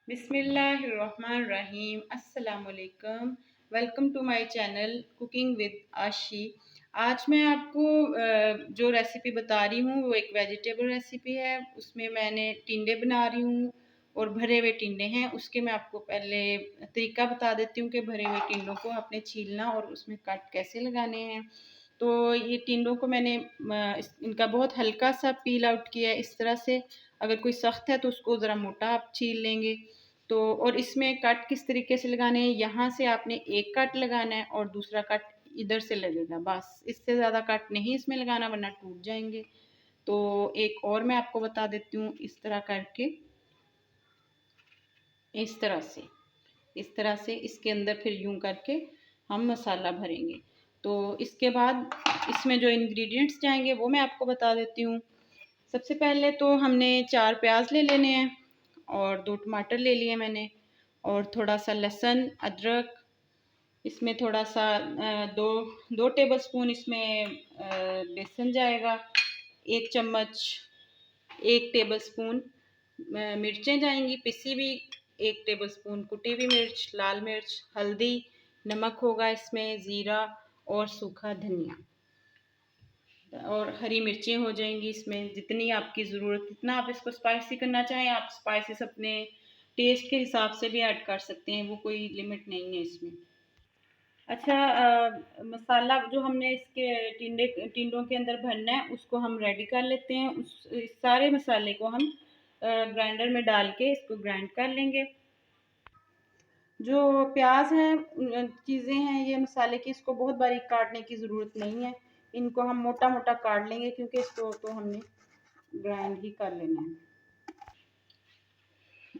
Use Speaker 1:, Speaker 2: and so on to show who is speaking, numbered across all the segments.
Speaker 1: बिस्मिल्लाहिर्रहमानिर्रहीम। अस्सलाम वालेकुम। Welcome to my channel cooking with Aashi. आज मैं आपको जो रेसिपी बता रही हूँ वो एक वेजिटेबल रेसिपी है। उसमें मैंने टिंडे बना रही हूँ और भरे हुए टिंडे हैं। उसके मैं आपको पहले तरीका बता देती हूँ कि भरे हुए टिंडों को आपने छीलना और उसमें कट कैसे लगाने हैं। तो ये टिंडों को मैंने इनका बहुत हल्का सा पील आउट किया है इस तरह से। अगर कोई सख्त है तो उसको ज़रा मोटा आप छील लेंगे। तो और इसमें कट किस तरीके से लगाने हैं, यहाँ से आपने एक कट लगाना है और दूसरा कट इधर से लगेगा, बस इससे ज़्यादा कट नहीं इसमें लगाना वरना टूट जाएंगे। तो एक और मैं आपको बता देती हूँ, इस तरह करके इस तरह से इसके अंदर फिर यूं करके हम मसाला भरेंगे। तो इसके बाद इसमें जो इंग्रेडिएंट्स जाएंगे वो मैं आपको बता देती हूँ। सबसे पहले तो हमने 4 प्याज ले लेने हैं और 2 टमाटर ले लिए मैंने और थोड़ा सा लहसुन अदरक। इसमें थोड़ा सा दो टेबलस्पून इसमें बेसन जाएगा। 1 चम्मच 1 टेबलस्पून मिर्चें जाएंगी पिसी हुई। 1 टेबलस्पून कुटी हुई मिर्च, लाल मिर्च, हल्दी, नमक होगा इसमें, ज़ीरा और सूखा धनिया और हरी मिर्चें हो जाएंगी इसमें जितनी आपकी ज़रूरत। जितना आप इसको स्पाइसी करना चाहें आप स्पाइसेस अपने टेस्ट के हिसाब से भी ऐड कर सकते हैं, वो कोई लिमिट नहीं है इसमें। अच्छा, मसाला जो हमने इसके टिंडों के अंदर भरना है उसको हम रेडी कर लेते हैं। इस सारे मसाले को हम ग्राइंडर में डाल के इसको ग्राइंड कर लेंगे। जो प्याज हैं चीज़ें हैं ये मसाले की, इसको बहुत बारीक काटने की ज़रूरत नहीं है। इनको हम मोटा मोटा काट लेंगे क्योंकि इसको तो हमने ग्राइंड ही कर लेना है।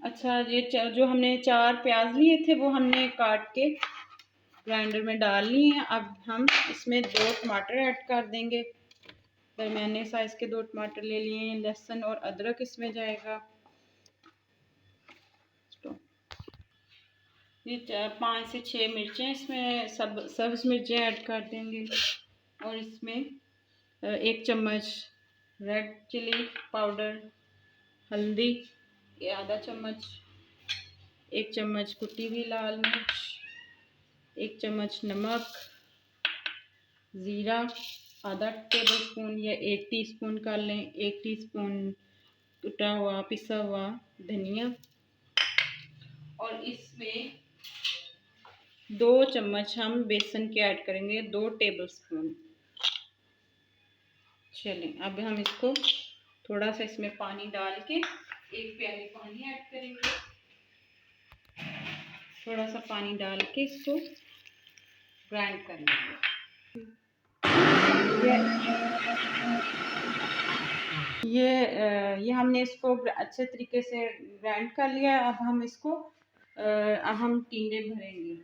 Speaker 1: अच्छा, ये जो हमने 4 प्याज लिए थे वो हमने काट के ग्राइंडर में डाल लिए हैं। अब हम इसमें 2 टमाटर ऐड कर देंगे। दरमियाने साइज़ के 2 टमाटर ले लिए हैं। लहसुन और अदरक इसमें जाएगा। ये 5 से 6 मिर्चें इसमें सब्ज़ मिर्चें ऐड कर देंगे और इसमें 1 चम्मच रेड चिली पाउडर, हल्दी ये आधा चम्मच, 1 चम्मच कुटी हुई लाल मिर्च, 1 चम्मच नमक, ज़ीरा आधा टेबलस्पून या 1 टीस्पून कर लें, 1 टीस्पून कुटा हुआ पिसा हुआ धनिया और इसमें 2 चम्मच हम बेसन के ऐड करेंगे, 2 टेबलस्पून। चलें अब हम इसको थोड़ा सा इसमें पानी डाल के 1 प्याली पानी ऐड करेंगे। थोड़ा सा पानी डाल के इसको ग्राइंड कर लेंगे। ये हमने इसको अच्छे तरीके से ग्राइंड कर लिया। अब हम इसको अब हम टिंडे भरेंगे।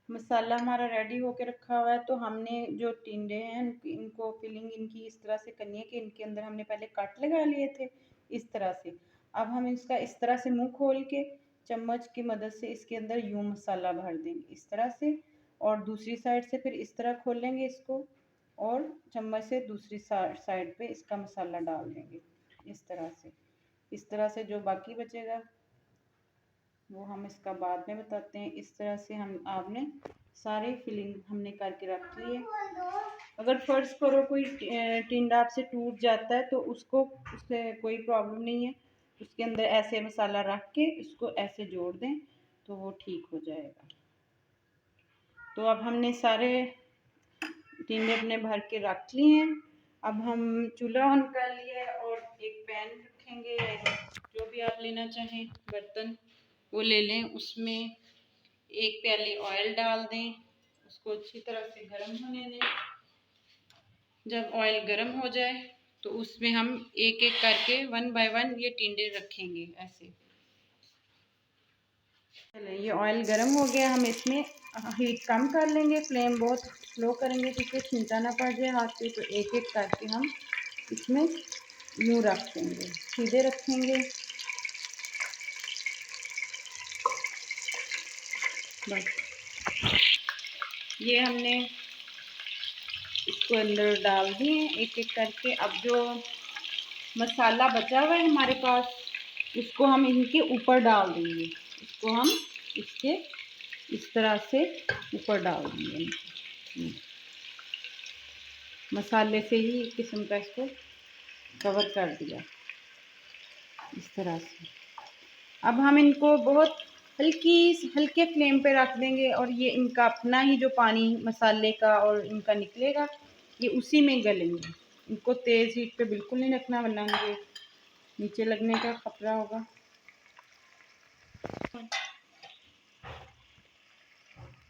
Speaker 1: मसाला हमारा रेडी होके रखा हुआ है। तो हमने जो टिंडे हैं इनको फिलिंग इनकी इस तरह से करनी है कि इनके अंदर हमने पहले कट लगा लिए थे इस तरह से। अब हम इसका इस तरह से मुंह खोल के चम्मच की मदद से इसके अंदर यूं मसाला भर देंगे इस तरह से और दूसरी साइड से फिर इस तरह खोलेंगे इसको और चम्मच से दूसरी साइड पे इसका मसाला डाल देंगे इस तरह से। इस तरह से जो बाकी बचेगा वो हम इसका बाद में बताते हैं। इस तरह से हम आपने सारे फिलिंग हमने करके रख लिए। अगर फर्ज करो कोई टिंडा आपसे टूट जाता है तो उसको उससे कोई प्रॉब्लम नहीं है। उसके अंदर ऐसे मसाला रख के इसको ऐसे जोड़ दें तो वो ठीक हो जाएगा। तो अब हमने सारे टिंडे अपने भर के रख लिए हैं। अब हम चूल्हा ऑन कर लिया है और एक पैन रखेंगे, जो भी आप लेना चाहें बर्तन वो ले लें। उसमें 1 प्याली ऑयल डाल दें, उसको अच्छी तरह से गर्म होने दें। जब ऑयल गर्म हो जाए तो उसमें हम एक एक करके 1 बाय 1 ये टिंडे रखेंगे ऐसे। चलिए ये ऑयल गर्म हो गया, हम इसमें हीट कम कर लेंगे, फ्लेम बहुत स्लो करेंगे क्योंकि छींटा ना पड़ जाए हाथ पे। तो एक एक करके हम इसमें यूँ रख देंगे, सीधे रखेंगे बस। ये हमने इसको अंदर डाल दिए एक एक करके। अब जो मसाला बचा हुआ है हमारे पास इसको हम इनके ऊपर डाल देंगे। इसको हम इसके इस तरह से ऊपर डाल देंगे। मसाले से ही एक किस्म का इसको कवर कर दिया इस तरह से। अब हम इनको बहुत हल्के फ्लेम पे रख देंगे और ये इनका अपना ही जो पानी मसाले का और इनका निकलेगा, ये उसी में गलेंगे। इनको तेज़ हीट पे बिल्कुल नहीं रखना, वरना इनके नीचे लगने का खतरा होगा।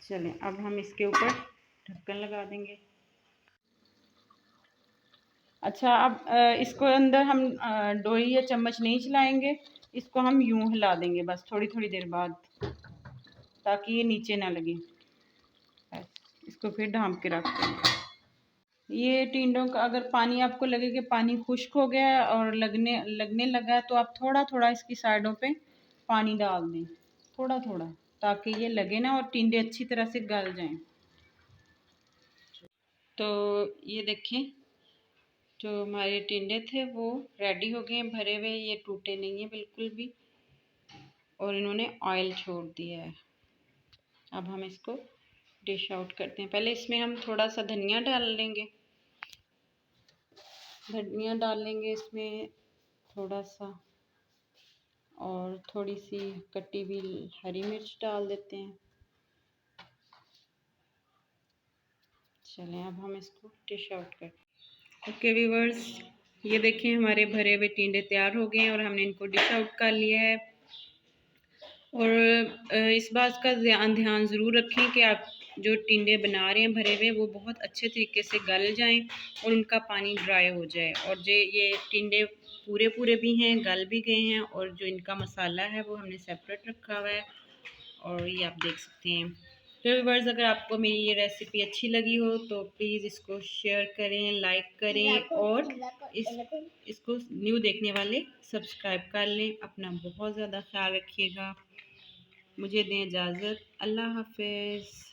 Speaker 1: चलें, अब हम इसके ऊपर ढक्कन लगा देंगे। अच्छा, अब इसको अंदर हम डोरी या चम्मच नहीं चलाएंगे, इसको हम यूं हिला देंगे बस थोड़ी थोड़ी देर बाद, ताकि ये नीचे ना लगे। इसको फिर ढाँप के रख देंगे। ये टिंडों का अगर पानी आपको लगे कि पानी खुश्क हो गया है और लगने लगा है, तो आप थोड़ा थोड़ा इसकी साइडों पे पानी डाल दें, थोड़ा थोड़ा, ताकि ये लगे ना और टिंडे अच्छी तरह से गल जाएं। तो ये देखें, जो हमारे टिंडे थे वो रेडी हो गए हैं भरे हुए, ये टूटे नहीं हैं बिल्कुल भी, और इन्होंने ऑयल छोड़ दिया है। अब हम इसको डिश आउट करते हैं। पहले इसमें हम थोड़ा सा धनिया डाल लेंगे, धनिया डाल लेंगे इसमें थोड़ा सा, और थोड़ी सी कटी हुई हरी मिर्च डाल देते हैं। चलें, अब हम इसको डिश आउट करते हैं। ओके व्यूअर्स, ये देखें हमारे भरे हुए टिंडे तैयार हो गए हैं और हमने इनको डिश आउट कर लिया है। और इस बात का ध्यान ज़रूर रखें कि आप जो टिंडे बना रहे हैं भरे हुए, वो बहुत अच्छे तरीके से गल जाएं और उनका पानी ड्राई हो जाए। और जो ये टिंडे पूरे पूरे भी हैं, गल भी गए हैं, और जो इनका मसाला है वो हमने सेपरेट रखा हुआ है, और ये आप देख सकते हैं। तो व्यूअर्स, अगर आपको मेरी ये रेसिपी अच्छी लगी हो तो प्लीज़ इसको शेयर करें, लाइक करें, और इसको न्यू देखने वाले सब्सक्राइब कर लें। अपना बहुत ज़्यादा ख्याल रखिएगा। मुझे दें इजाज़त। अल्लाह हाफ़िज़।